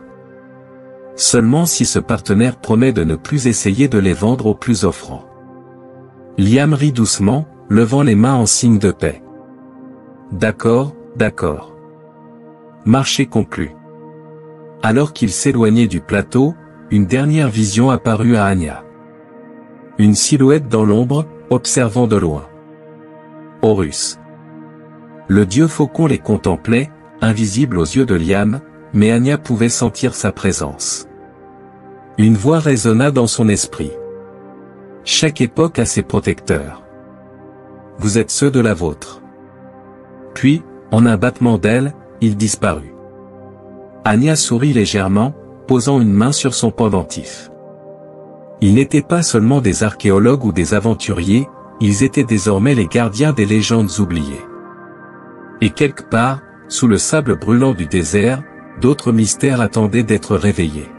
Seulement si ce partenaire promet de ne plus essayer de les vendre aux plus offrants. Liam rit doucement, levant les mains en signe de paix. D'accord, d'accord. Marché conclu. Alors qu'il s'éloignait du plateau, une dernière vision apparut à Anya. Une silhouette dans l'ombre, observant de loin. Horus. Le dieu faucon les contemplait, invisible aux yeux de Liam, mais Anya pouvait sentir sa présence. Une voix résonna dans son esprit. Chaque époque a ses protecteurs. Vous êtes ceux de la vôtre. Puis, en un battement d'ailes, il disparut. Anya sourit légèrement, posant une main sur son pendentif. Ils n'étaient pas seulement des archéologues ou des aventuriers, ils étaient désormais les gardiens des légendes oubliées. Et quelque part, sous le sable brûlant du désert, d'autres mystères attendaient d'être réveillés.